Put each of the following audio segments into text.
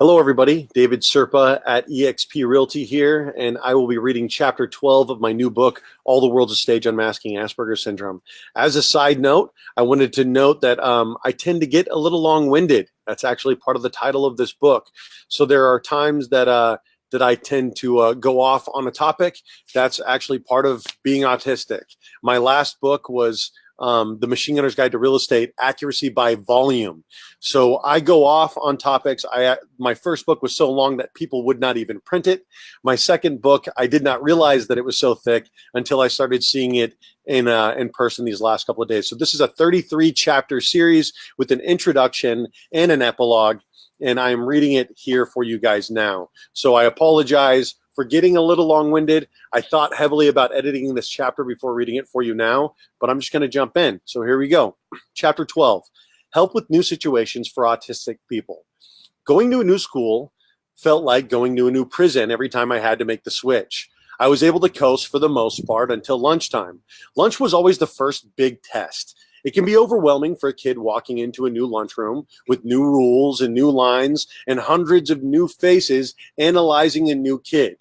Hello, everybody. David Serpa at eXp Realty here, and I will be reading Chapter 12 of my new book, All the World's a Stage: Unmasking Asperger's Syndrome. As a side note, I wanted to note that I tend to get a little long-winded. That's actually part of the title of this book. So there are times that I tend to go off on a topic. That's actually part of being autistic. My last book was The Machine Gunner's Guide to Real Estate, Accuracy by Volume. So I go off on topics. My first book was so long that people would not even print it. My second book, I did not realize that it was so thick until I started seeing it in person these last couple of days. So this is a 33 chapter series with an introduction and an epilogue, and I'm reading it here for you guys now. So I apologize for getting a little long-winded. I thought heavily about editing this chapter before reading it for you now, but I'm just going to jump in. So here we go. Chapter 12, Help with New Situations for Autistic People. Going to a new school felt like going to a new prison every time I had to make the switch. I was able to coast for the most part until lunchtime. Lunch was always the first big test. It can be overwhelming for a kid walking into a new lunchroom with new rules and new lines and hundreds of new faces analyzing a new kid.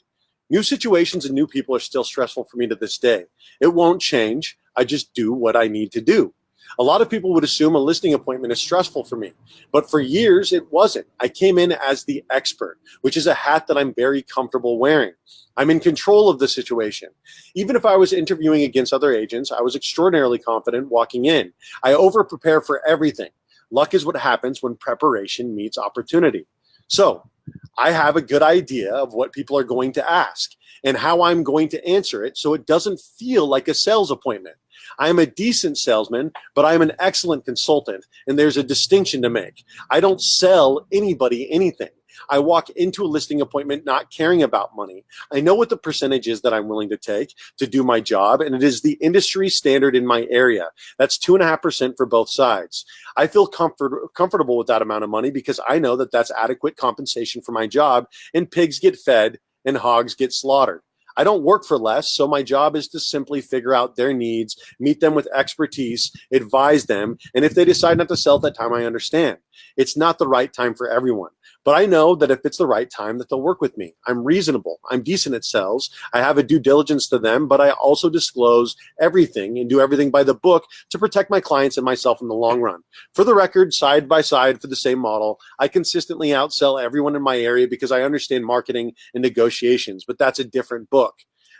New situations and new people are still stressful for me to this day. It won't change. I just do what I need to do. A lot of people would assume a listing appointment is stressful for me, but for years it wasn't. I came in as the expert, which is a hat that I'm very comfortable wearing. I'm in control of the situation. Even if I was interviewing against other agents, I was extraordinarily confident walking in. I over-prepare for everything. Luck is what happens when preparation meets opportunity. So I have a good idea of what people are going to ask and how I'm going to answer it so it doesn't feel like a sales appointment. I am a decent salesman, but I am an excellent consultant, and there's a distinction to make. I don't sell anybody anything. I walk into a listing appointment not caring about money. I know what the percentage is that I'm willing to take to do my job, and it is the industry standard in my area. That's 2.5% for both sides. I feel comfortable with that amount of money because I know that that's adequate compensation for my job, and pigs get fed and hogs get slaughtered. I don't work for less, so my job is to simply figure out their needs, meet them with expertise, advise them, and if they decide not to sell at that time, I understand. It's not the right time for everyone, but I know that if it's the right time, that they'll work with me. I'm reasonable. I'm decent at sales. I have a due diligence to them, but I also disclose everything and do everything by the book to protect my clients and myself in the long run. For the record, side by side for the same model, I consistently outsell everyone in my area because I understand marketing and negotiations, but that's a different book.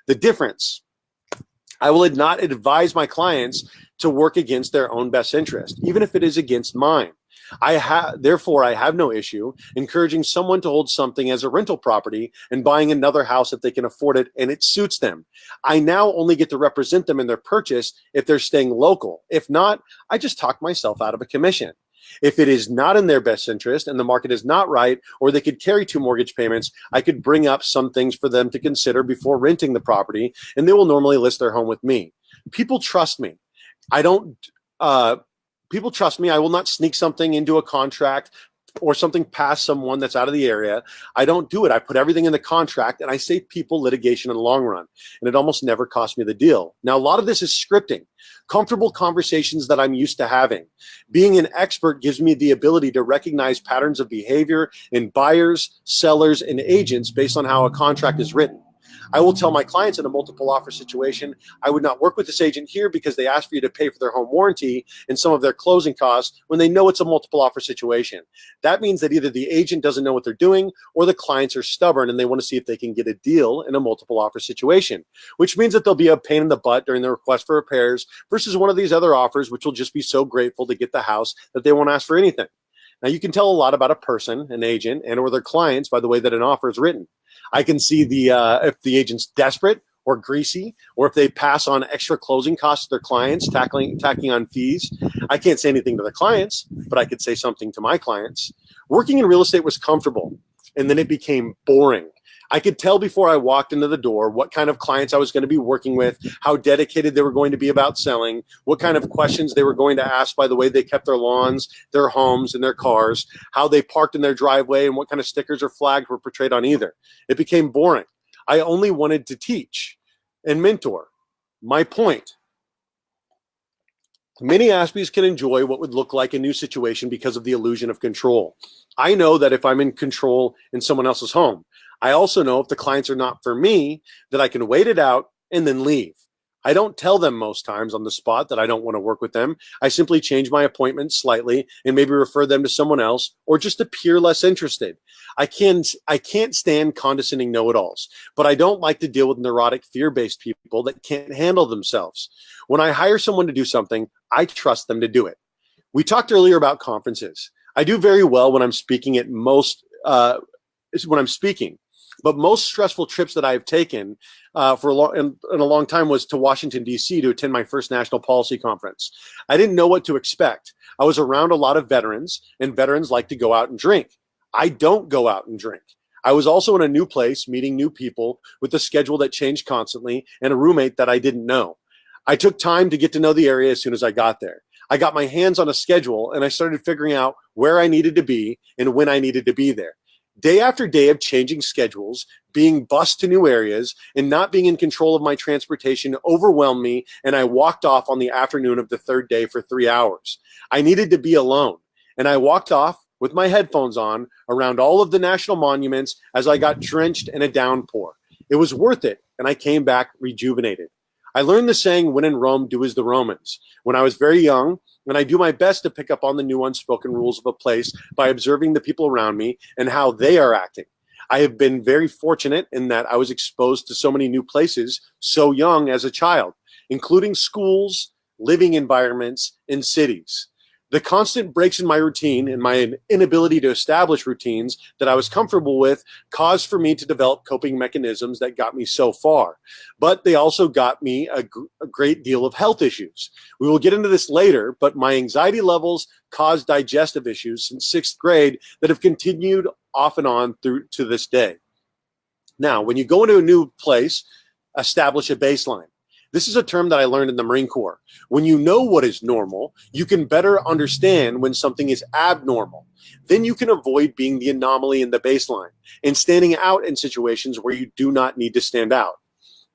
The difference, I will not advise my clients to work against their own best interest, even if it is against mine. Therefore, I have no issue encouraging someone to hold something as a rental property and buying another house if they can afford it and it suits them. I now only get to represent them in their purchase if they're staying local. If not, I just talk myself out of a commission. If it is not in their best interest and the market is not right, or they could carry 2 mortgage payments, I could bring up some things for them to consider before renting the property, and they will normally list their home with me. People trust me. People trust me. I will not sneak something into a contract or something past someone that's out of the area. I don't do it. I put everything in the contract, and I save people litigation in the long run, and it almost never costs me the deal. Now, a lot of this is scripting, comfortable conversations that I'm used to having. Being an expert gives me the ability to recognize patterns of behavior in buyers, sellers, and agents based on how a contract is written. I will tell my clients in a multiple offer situation, I would not work with this agent here because they asked for you to pay for their home warranty and some of their closing costs when they know it's a multiple offer situation. That means that either the agent doesn't know what they're doing or the clients are stubborn and they want to see if they can get a deal in a multiple offer situation, which means that they'll be a pain in the butt during the request for repairs versus one of these other offers, which will just be so grateful to get the house that they won't ask for anything. Now, you can tell a lot about a person, an agent, and or their clients by the way that an offer is written. I can see if the agent's desperate or greasy, or if they pass on extra closing costs to their clients, tacking on fees. I can't say anything to the clients, but I could say something to my clients. Working in real estate was comfortable, and then it became boring. I could tell before I walked into the door what kind of clients I was going to be working with, how dedicated they were going to be about selling, what kind of questions they were going to ask by the way they kept their lawns, their homes, and their cars, how they parked in their driveway, and what kind of stickers or flags were portrayed on either. It became boring. I only wanted to teach and mentor. My point, Many Aspies can enjoy what would look like a new situation because of the illusion of control. I know that if I'm in control in someone else's home, I also know if the clients are not for me, that I can wait it out and then leave. I don't tell them most times on the spot that I don't want to work with them. I simply change my appointment slightly and maybe refer them to someone else or just appear less interested. I can't stand condescending know-it-alls, but I don't like to deal with neurotic, fear-based people that can't handle themselves. When I hire someone to do something, I trust them to do it. We talked earlier about conferences. I do very well when I'm speaking at most when I'm speaking. But most stressful trips that I've taken in a long time was to Washington, D.C. to attend my first national policy conference. I didn't know what to expect. I was around a lot of veterans, and veterans like to go out and drink. I don't go out and drink. I was also in a new place, meeting new people with a schedule that changed constantly and a roommate that I didn't know. I took time to get to know the area as soon as I got there. I got my hands on a schedule and I started figuring out where I needed to be and when I needed to be there. Day after day of changing schedules, being bused to new areas, and not being in control of my transportation overwhelmed me, and I walked off on the afternoon of the third day for 3 hours. I needed to be alone, and I walked off with my headphones on around all of the national monuments as I got drenched in a downpour. It was worth it, and I came back rejuvenated. I learned the saying, when in Rome, do as the Romans, when I was very young, and I do my best to pick up on the new unspoken rules of a place by observing the people around me and how they are acting. I have been very fortunate in that I was exposed to so many new places so young as a child, including schools, living environments, and cities. The constant breaks in my routine and my inability to establish routines that I was comfortable with caused for me to develop coping mechanisms that got me so far. But they also got me a great deal of health issues. We will get into this later, but my anxiety levels caused digestive issues since sixth grade that have continued off and on through to this day. Now, when you go into a new place, establish a baseline. This is a term that I learned in the Marine Corps. When you know what is normal, you can better understand when something is abnormal. Then you can avoid being the anomaly in the baseline and standing out in situations where you do not need to stand out.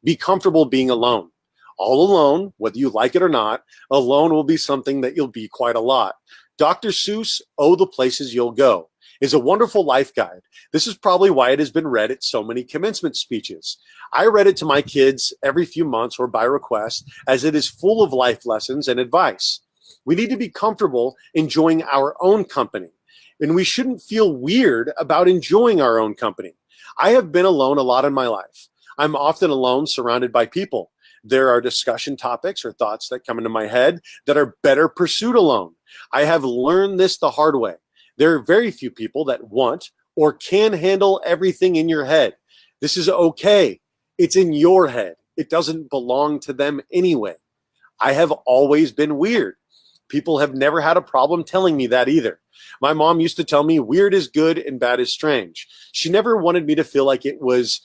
Be comfortable being alone. All alone, whether you like it or not, alone will be something that you'll be quite a lot. Dr. Seuss, Oh, the Places You'll Go, is a wonderful life guide. This is probably why it has been read at so many commencement speeches. I read it to my kids every few months or by request, as it is full of life lessons and advice. We need to be comfortable enjoying our own company, and we shouldn't feel weird about enjoying our own company. I have been alone a lot in my life. I'm often alone surrounded by people. There are discussion topics or thoughts that come into my head that are better pursued alone. I have learned this the hard way. There are very few people that want or can handle everything in your head. This is okay. It's in your head. It doesn't belong to them anyway. I have always been weird. People have never had a problem telling me that either. My mom used to tell me weird is good and bad is strange. She never wanted me to feel like it was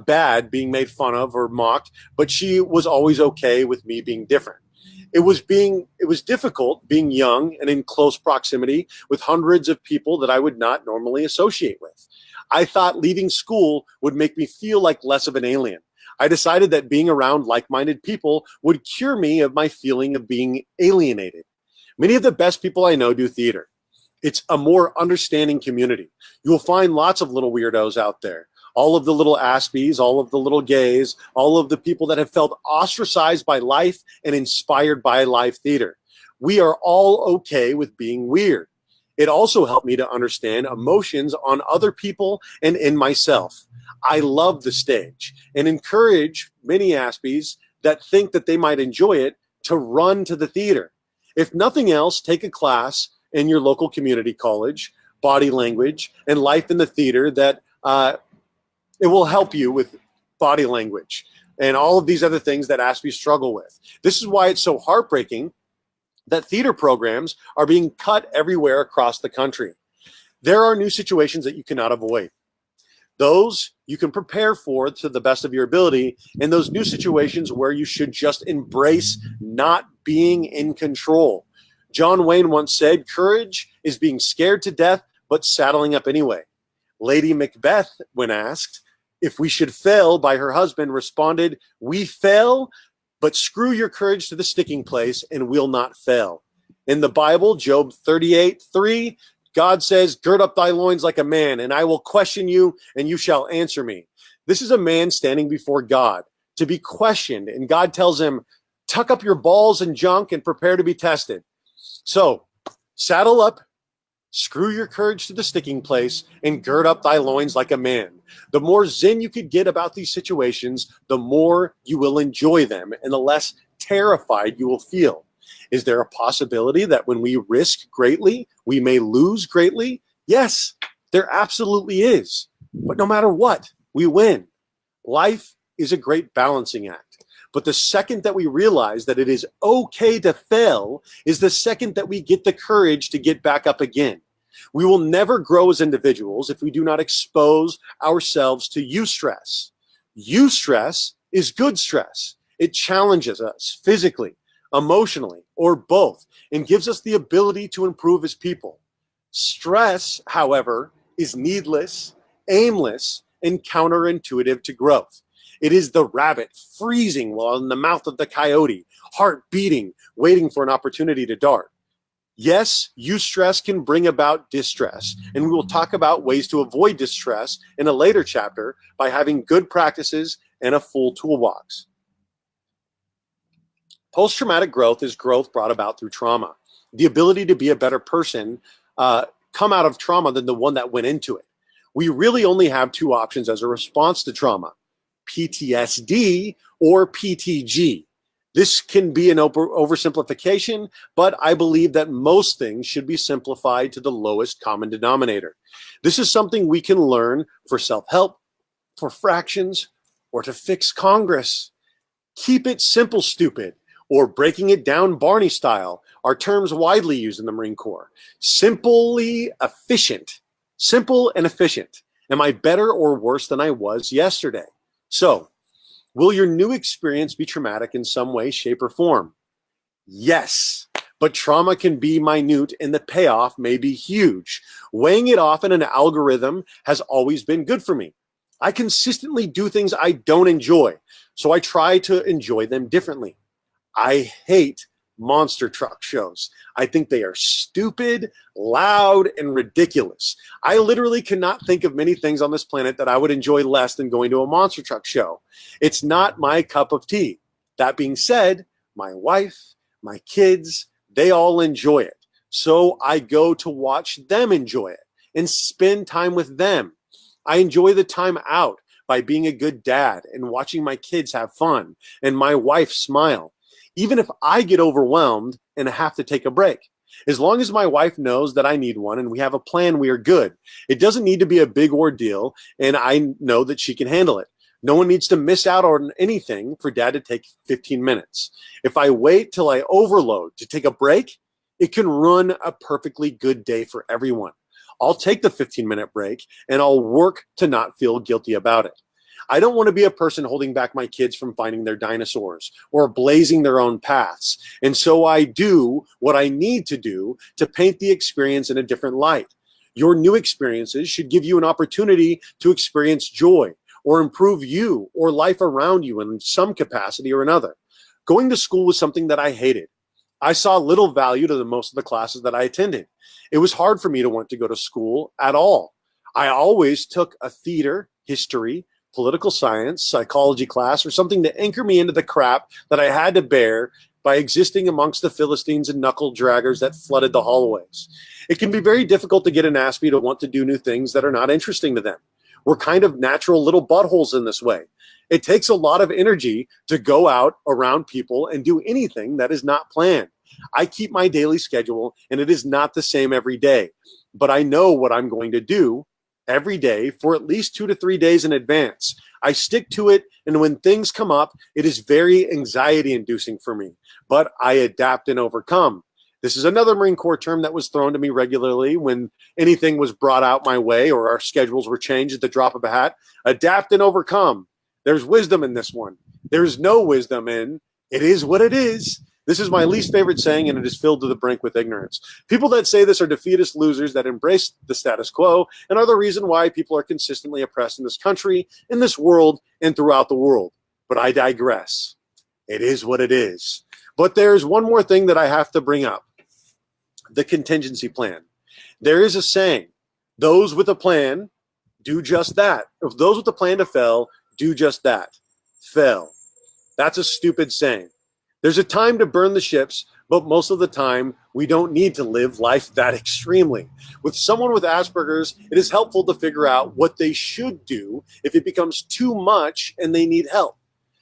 bad being made fun of or mocked, but she was always okay with me being different. It was difficult being young and in close proximity with hundreds of people that I would not normally associate with. I thought leaving school would make me feel like less of an alien. I decided that being around like-minded people would cure me of my feeling of being alienated. Many of the best people I know do theater. It's a more understanding community. You will find lots of little weirdos out there. All of the little Aspies, all of the little gays, all of the people that have felt ostracized by life and inspired by live theater. We are all okay with being weird. It also helped me to understand emotions on other people and in myself. I love the stage and encourage many Aspies that think that they might enjoy it to run to the theater. If nothing else, take a class in your local community college, body language, and life in the theater that it will help you with body language and all of these other things that Aspies struggle with. This is why it's so heartbreaking that theater programs are being cut everywhere across the country. There are new situations that you cannot avoid. Those you can prepare for to the best of your ability, and those new situations where you should just embrace not being in control. John Wayne once said, "Courage is being scared to death, but saddling up anyway." Lady Macbeth, when asked if we should fail by her husband, responded, "We fail but screw your courage to the sticking place and will not fail. In the Bible, Job 38:3, God says, gird up thy loins like a man, and I will question you, and you shall answer me. This is a man standing before God to be questioned, and God tells him, tuck up your balls and junk and prepare to be tested. So, saddle up, screw your courage to the sticking place, and gird up thy loins like a man. The more zen you could get about these situations, the more you will enjoy them, and the less terrified you will feel. Is there a possibility that when we risk greatly, we may lose greatly? Yes, there absolutely is. But no matter what, we win. Life is a great balancing act. But the second that we realize that it is okay to fail is the second that we get the courage to get back up again. We will never grow as individuals if we do not expose ourselves to eustress. Eustress is good stress. It challenges us physically, emotionally, or both, and gives us the ability to improve as people. Stress, however, is needless, aimless, and counterintuitive to growth. It is the rabbit freezing while in the mouth of the coyote, heart beating, waiting for an opportunity to dart. Yes, eustress can bring about distress, and we will talk about ways to avoid distress in a later chapter by having good practices and a full toolbox. Post-traumatic growth is growth brought about through trauma. The ability to be a better person come out of trauma than the one that went into it. We really only have two options as a response to trauma: PTSD or PTG. This can be an oversimplification, but I believe that most things should be simplified to the lowest common denominator. This is something we can learn for self-help, for fractions, or to fix Congress. Keep it simple, stupid, or breaking it down Barney style are terms widely used in the Marine Corps. Simply efficient. Simple and efficient. Am I better or worse than I was yesterday? So, will your new experience be traumatic in some way, shape, or form? Yes, but trauma can be minute and the payoff may be huge. Weighing it off in an algorithm has always been good for me. I consistently do things I don't enjoy, so I try to enjoy them differently. I hate monster truck shows. I think they are stupid, loud, and ridiculous. I literally cannot think of many things on this planet that I would enjoy less than going to a monster truck show. It's not my cup of tea. That being said, my wife, my kids, they all enjoy it. So I go to watch them enjoy it and spend time with them. I enjoy the time out by being a good dad and watching my kids have fun and my wife smile. Even if I get overwhelmed and have to take a break. As long as my wife knows that I need one and we have a plan, we are good. It doesn't need to be a big ordeal, and I know that she can handle it. No one needs to miss out on anything for dad to take 15 minutes. If I wait till I overload to take a break, it can ruin a perfectly good day for everyone. I'll take the 15-minute break and I'll work to not feel guilty about it. I don't want to be a person holding back my kids from finding their dinosaurs or blazing their own paths. And so I do what I need to do to paint the experience in a different light. Your new experiences should give you an opportunity to experience joy or improve you or life around you in some capacity or another. Going to school was something that I hated. I saw little value to most of the classes that I attended. It was hard for me to want to go to school at all. I always took a theater, history, political science, psychology class, or something to anchor me into the crap that I had to bear by existing amongst the Philistines and knuckle draggers that flooded the hallways. It can be very difficult to get an Aspie to want to do new things that are not interesting to them. We're kind of natural little buttholes in this way. It takes a lot of energy to go out around people and do anything that is not planned. I keep my daily schedule, and it is not the same every day, but I know what I'm going to do every day for at least 2 to 3 days in advance. I stick to it, and when things come up, it is very anxiety-inducing for me, but I adapt and overcome. This is another Marine Corps term that was thrown to me regularly when anything was brought out my way or our schedules were changed at the drop of a hat. Adapt and overcome. There's wisdom in this one. There's no wisdom in it is what it is. This is my least favorite saying, and it is filled to the brink with ignorance. People that say this are defeatist losers that embrace the status quo and are the reason why people are consistently oppressed in this country, in this world, and throughout the world. But I digress. It is what it is. But there's one more thing that I have to bring up. The contingency plan. There is a saying, those with a plan do just that. If those with a plan to fail, do just that. Fail. That's a stupid saying. There's a time to burn the ships, but most of the time, we don't need to live life that extremely. With someone with Asperger's, it is helpful to figure out what they should do if it becomes too much and they need help.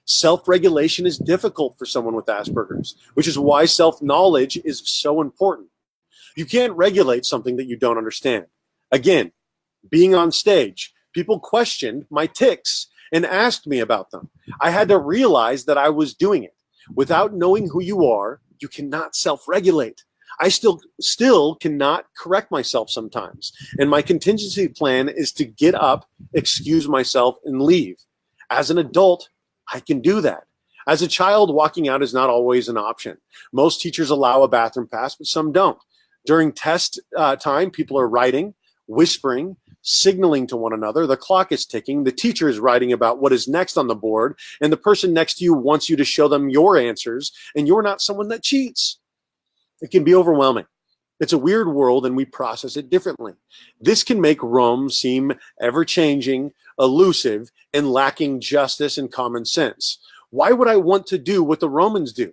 Self-regulation is difficult for someone with Asperger's, which is why self-knowledge is so important. You can't regulate something that you don't understand. Again, being on stage, people questioned my tics and asked me about them. I had to realize that I was doing it. Without knowing who you are, you cannot self-regulate. I still cannot correct myself sometimes. And my contingency plan is to get up, excuse myself, and leave. As an adult, I can do that. As a child, walking out is not always an option. Most teachers allow a bathroom pass, but some don't. During test time, people are writing, whispering, signaling to one another. The clock is ticking. The teacher is writing about what is next on the board, and the person next to you wants you to show them your answers, and you're not someone that cheats. It can be overwhelming. It's a weird world, and we process it differently. This can make Rome seem ever-changing, elusive, and lacking justice and common sense. Why would I want to do what the Romans do?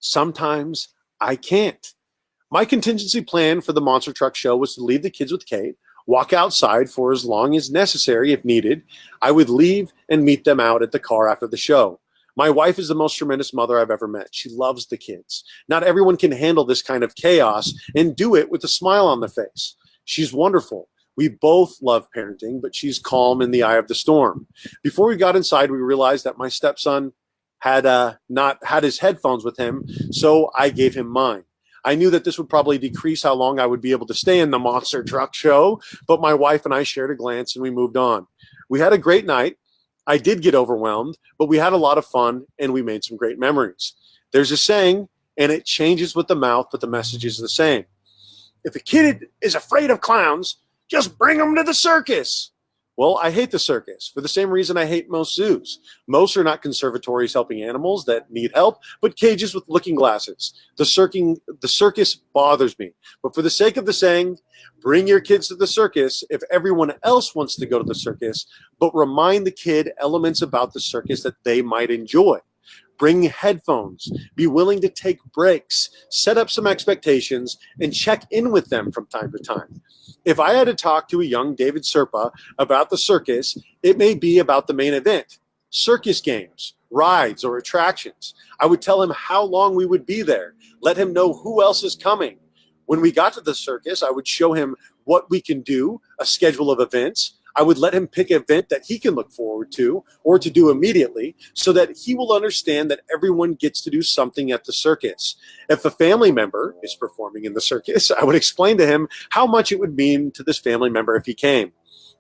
Sometimes I can't. My contingency plan for the monster truck show was to leave the kids with Kate, walk outside for as long as necessary if needed. I would leave and meet them out at the car after the show. My wife is the most tremendous mother I've ever met. She loves the kids. Not everyone can handle this kind of chaos and do it with a smile on their face. She's wonderful. We both love parenting, but she's calm in the eye of the storm. Before we got inside, we realized that my stepson had not had his headphones with him, so I gave him mine. I knew that this would probably decrease how long I would be able to stay in the monster truck show, but my wife and I shared a glance and we moved on. We had a great night. I did get overwhelmed, but we had a lot of fun and we made some great memories. There's a saying, and it changes with the mouth, but the message is the same. If a kid is afraid of clowns, just bring them to the circus. Well, I hate the circus for the same reason I hate most zoos. Most are not conservatories helping animals that need help, but cages with looking glasses. The circus bothers me. But for the sake of the saying, bring your kids to the circus if everyone else wants to go to the circus, but remind the kid elements about the circus that they might enjoy. Bring headphones, be willing to take breaks, set up some expectations, and check in with them from time to time. If I had to talk to a young David Serpa about the circus, it may be about the main event, circus games, rides, or attractions. I would tell him how long we would be there, let him know who else is coming. When we got to the circus, I would show him what we can do, a schedule of events. I would let him pick an event that he can look forward to or to do immediately so that he will understand that everyone gets to do something at the circus. If a family member is performing in the circus, I would explain to him how much it would mean to this family member if he came.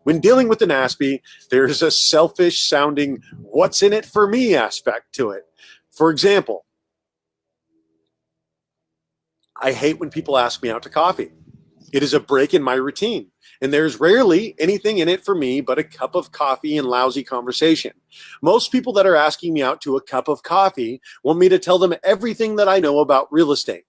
When dealing with an Aspie, there's a selfish sounding what's in it for me aspect to it. For example, I hate when people ask me out to coffee. It is a break in my routine, and there's rarely anything in it for me but a cup of coffee and lousy conversation. Most people that are asking me out to a cup of coffee want me to tell them everything that I know about real estate.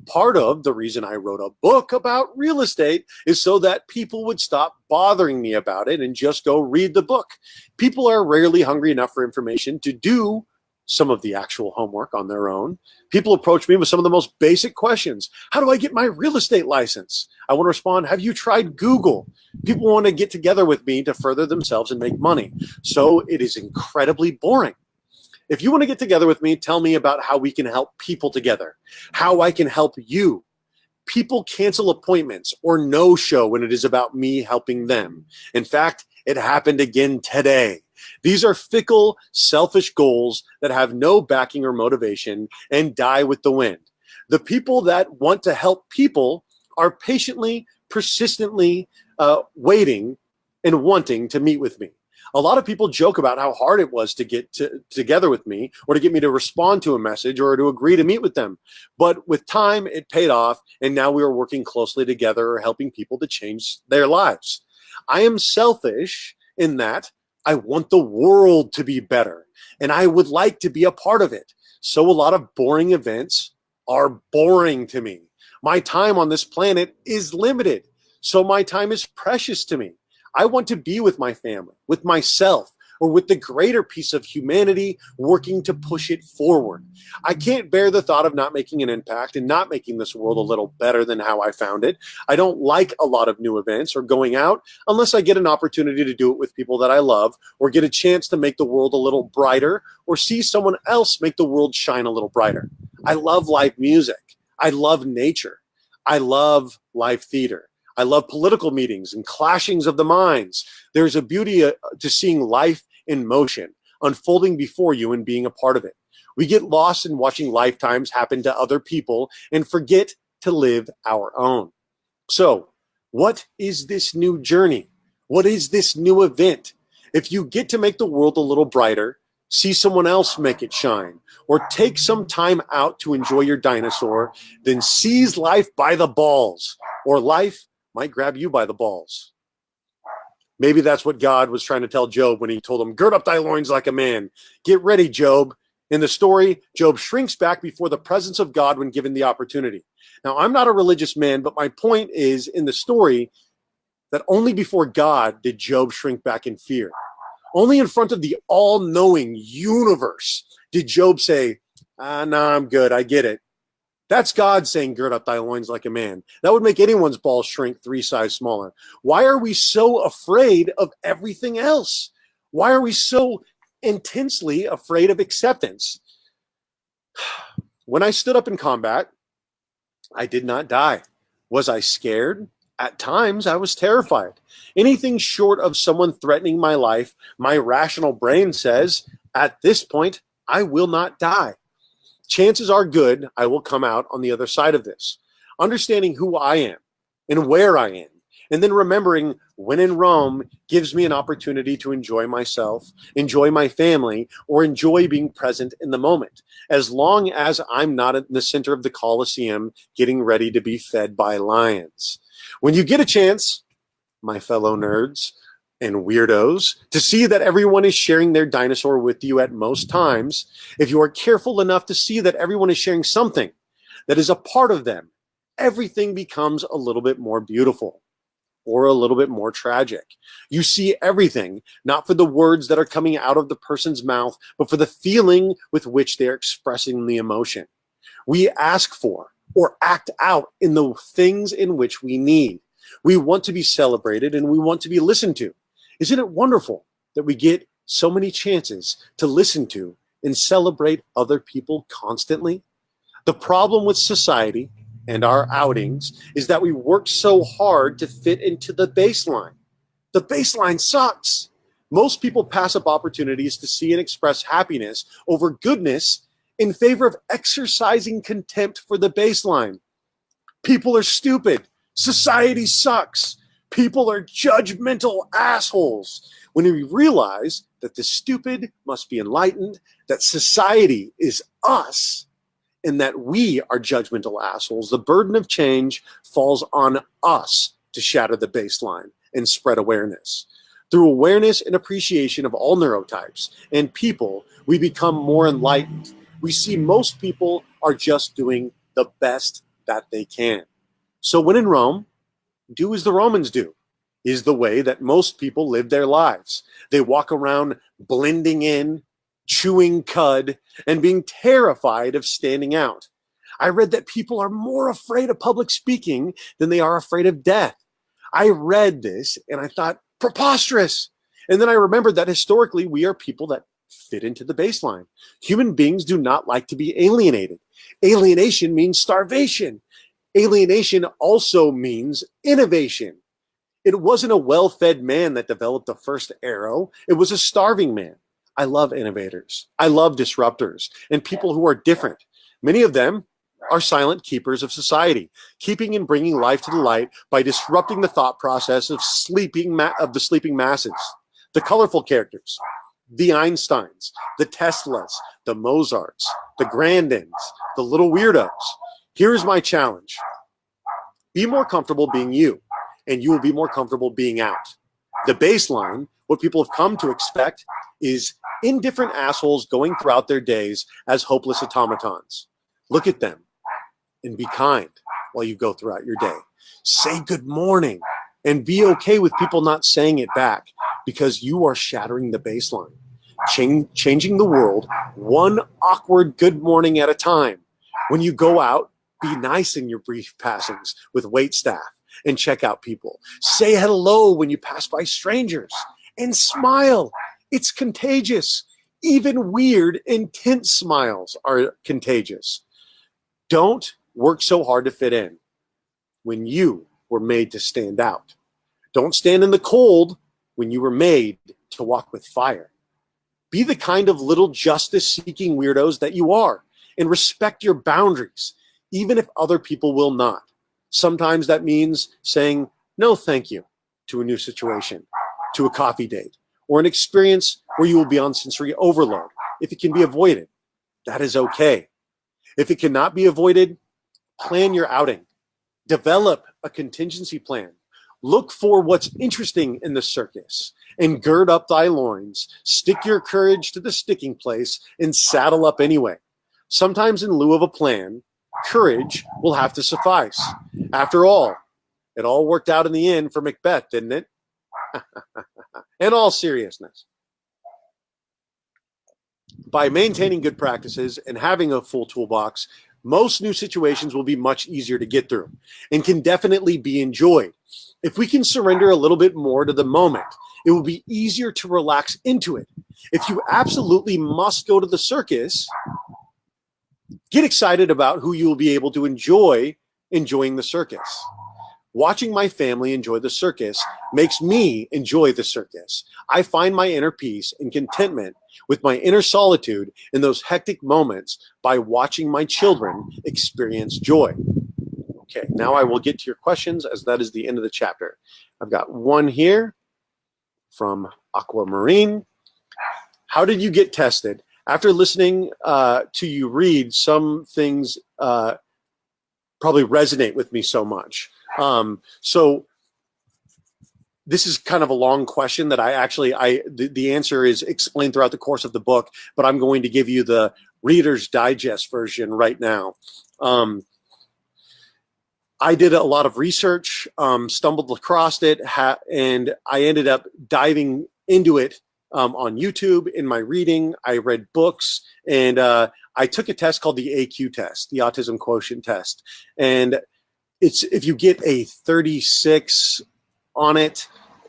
Part of the reason I wrote a book about real estate is so that people would stop bothering me about it and just go read the book. People are rarely hungry enough for information to do some of the actual homework on their own. People approach me with some of the most basic questions. How do I get my real estate license? I want to respond, have you tried Google? People want to get together with me to further themselves and make money. So it is incredibly boring. If you want to get together with me, tell me about how we can help people together, how I can help you. People cancel appointments or no-show when it is about me helping them. In fact, it happened again today. These are fickle, selfish goals that have no backing or motivation and die with the wind. The people that want to help people are patiently, persistently waiting and wanting to meet with me. A lot of people joke about how hard it was to get together with me or to get me to respond to a message or to agree to meet with them. But with time, it paid off, and now we are working closely together, helping people to change their lives. I am selfish in that I want the world to be better. and I would like to be a part of it. So a lot of boring events are boring to me. My time on this planet is limited, so my time is precious to me. I want to be with my family, with myself, or with the greater piece of humanity working to push it forward. I can't bear the thought of not making an impact and not making this world a little better than how I found it. I don't like a lot of new events or going out unless I get an opportunity to do it with people that I love, or get a chance to make the world a little brighter, or see someone else make the world shine a little brighter. I love live music. I love nature. I love live theater. I love political meetings and clashings of the minds. There's a beauty to seeing life in motion, unfolding before you and being a part of it. We get lost in watching lifetimes happen to other people and forget to live our own. So, what is this new journey? What is this new event? If you get to make the world a little brighter, see someone else make it shine, or take some time out to enjoy your dinosaur, then seize life by the balls, or life might grab you by the balls. Maybe that's what God was trying to tell Job when he told him, gird up thy loins like a man. Get ready, Job. In the story, Job shrinks back before the presence of God when given the opportunity. Now, I'm not a religious man, but my point is in the story that only before God did Job shrink back in fear. Only in front of the all-knowing universe did Job say, nah, I'm good, I get it. That's God saying, gird up thy loins like a man. That would make anyone's balls shrink 3 sizes smaller. Why are we so afraid of everything else? Why are we so intensely afraid of acceptance? When I stood up in combat, I did not die. Was I scared? At times, I was terrified. Anything short of someone threatening my life, my rational brain says, at this point, I will not die. Chances are good I will come out on the other side of this. Understanding who I am and where I am, and then remembering when in Rome gives me an opportunity to enjoy myself, enjoy my family, or enjoy being present in the moment, as long as I'm not in the center of the Colosseum getting ready to be fed by lions. When you get a chance, my fellow nerds and weirdos, to see that everyone is sharing their dinosaur with you at most times, if you are careful enough to see that everyone is sharing something that is a part of them, everything becomes a little bit more beautiful or a little bit more tragic. You see everything, not for the words that are coming out of the person's mouth, but for the feeling with which they're expressing the emotion. We ask for or act out in the things in which we need. We want to be celebrated and we want to be listened to. Isn't it wonderful that we get so many chances to listen to and celebrate other people constantly? The problem with society and our outings is that we work so hard to fit into the baseline. The baseline sucks. Most people pass up opportunities to see and express happiness over goodness in favor of exercising contempt for the baseline. People are stupid. Society sucks. People are judgmental assholes. When we realize that the stupid must be enlightened, that society is us, and that we are judgmental assholes, the burden of change falls on us to shatter the baseline and spread awareness. Through awareness and appreciation of all neurotypes and people, we become more enlightened. We see most people are just doing the best that they can. So when in Rome, do as the Romans do, is the way that most people live their lives. They walk around blending in, chewing cud, and being terrified of standing out. I read that people are more afraid of public speaking than they are afraid of death. I read this and I thought, preposterous. And then I remembered that historically we are people that fit into the baseline. Human beings do not like to be alienated. Alienation means starvation. Alienation also means innovation. It wasn't a well-fed man that developed the first arrow. It was a starving man. I love innovators. I love disruptors and people who are different. Many of them are silent keepers of society, keeping and bringing life to the light by disrupting the thought process of the sleeping masses. The colorful characters, the Einsteins, the Teslas, the Mozarts, the Grandins, the little weirdos. Here is my challenge. Be more comfortable being you, and you will be more comfortable being out. The baseline, what people have come to expect, is indifferent assholes going throughout their days as hopeless automatons. Look at them and be kind while you go throughout your day. Say good morning and be okay with people not saying it back, because you are shattering the baseline. Changing the world one awkward good morning at a time. When you go out, be nice in your brief passings with wait staff and check out people. Say hello when you pass by strangers and smile. It's contagious. Even weird, intense smiles are contagious. Don't work so hard to fit in when you were made to stand out. Don't stand in the cold when you were made to walk with fire. Be the kind of little justice-seeking weirdos that you are, and respect your boundaries, even if other people will not. Sometimes that means saying no thank you to a new situation, to a coffee date, or an experience where you will be on sensory overload. If it can be avoided, that is okay. If it cannot be avoided, plan your outing. Develop a contingency plan. Look for what's interesting in the circus and gird up thy loins. Stick your courage to the sticking place and saddle up anyway. Sometimes in lieu of a plan, courage will have to suffice. After all, it all worked out in the end for Macbeth, didn't it? In all seriousness, by maintaining good practices and having a full toolbox, most new situations will be much easier to get through and can definitely be enjoyed. If we can surrender a little bit more to the moment, it will be easier to relax into it. If you absolutely must go to the circus, get excited about who you will be able to enjoying the circus. Watching my family enjoy the circus makes me enjoy the circus. I find my inner peace and contentment with my inner solitude in those hectic moments by watching my children experience joy. Okay, now I will get to your questions, as that is the end of the chapter. I've got one here from Aquamarine. How did you get tested? After listening to you read, some things probably resonate with me so much. So this is kind of a long question that the answer is explained throughout the course of the book, but I'm going to give you the Reader's Digest version right now. I did a lot of research, stumbled across it, and I ended up diving into it on YouTube. In my reading, I read books, and I took a test called the AQ test, the Autism Quotient Test. And it's if you get a 36 on it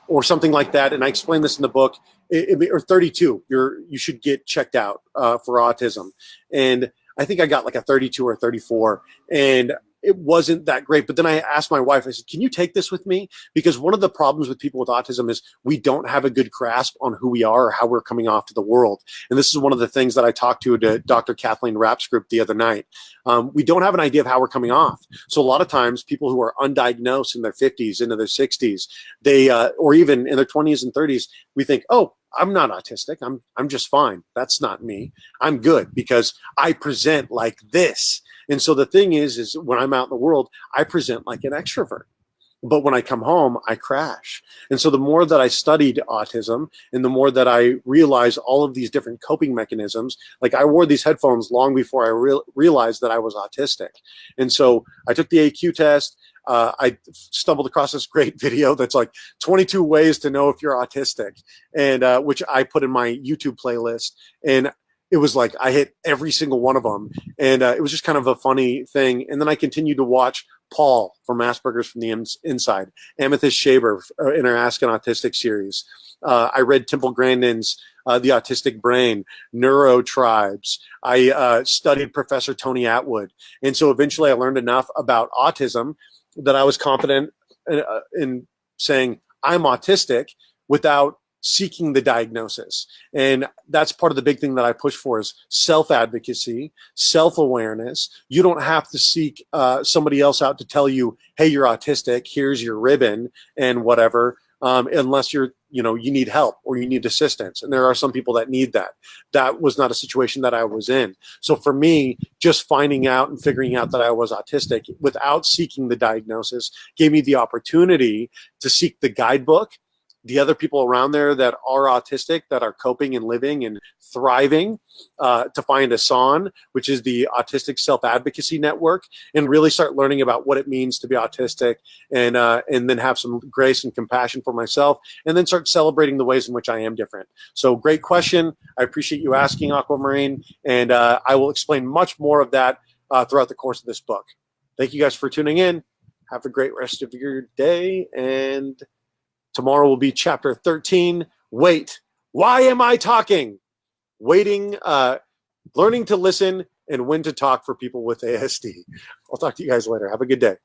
or something like that, and I explain this in the book, or 32, you should get checked out for autism. And I think I got like a 32 or 34, and it wasn't that great. But then I asked my wife, I said, can you take this with me? Because one of the problems with people with autism is we don't have a good grasp on who we are or how we're coming off to the world. And this is one of the things that I talked to Dr. Kathleen Rapp's group the other night. We don't have an idea of how we're coming off. So a lot of times people who are undiagnosed in their 50s, into their 60s, or even in their 20s and 30s, we think, oh, I'm not autistic. I'm just fine. That's not me. I'm good because I present like this. And so the thing is when I'm out in the world, I present like an extrovert. But when I come home, I crash. And so the more that I studied autism and the more that I realized all of these different coping mechanisms, like I wore these headphones long before I realized that I was autistic. And so I took the AQ test. I stumbled across this great video that's like 22 ways to know if you're autistic, and which I put in my YouTube playlist. And it was like I hit every single one of them. And it was just kind of a funny thing. And then I continued to watch Paul from Asperger's from the Inside, Amethyst Shaber in our Ask an Autistic series. I read Temple Grandin's The Autistic Brain, Neurotribes. I studied Professor Tony Atwood. And so eventually I learned enough about autism that I was confident in saying I'm autistic without seeking the diagnosis. And that's part of the big thing that I push for is self-advocacy, self-awareness. You don't have to seek somebody else out to tell you, hey, you're autistic, here's your ribbon and whatever, unless you need help or you need assistance. And there are some people that need that. That was not a situation that I was in. So for me, just finding out and figuring out that I was autistic without seeking the diagnosis gave me the opportunity to seek the guidebook the other people around there that are autistic, that are coping and living and thriving, to find a SON, which is the Autistic Self-Advocacy Network, and really start learning about what it means to be autistic, and then have some grace and compassion for myself, and then start celebrating the ways in which I am different. So great question. I appreciate you asking, Aquamarine, and I will explain much more of that throughout the course of this book. Thank you guys for tuning in. Have a great rest of your day, and tomorrow will be chapter 13. Wait, why am I talking? Waiting, learning to listen and when to talk for people with ASD. I'll talk to you guys later. Have a good day.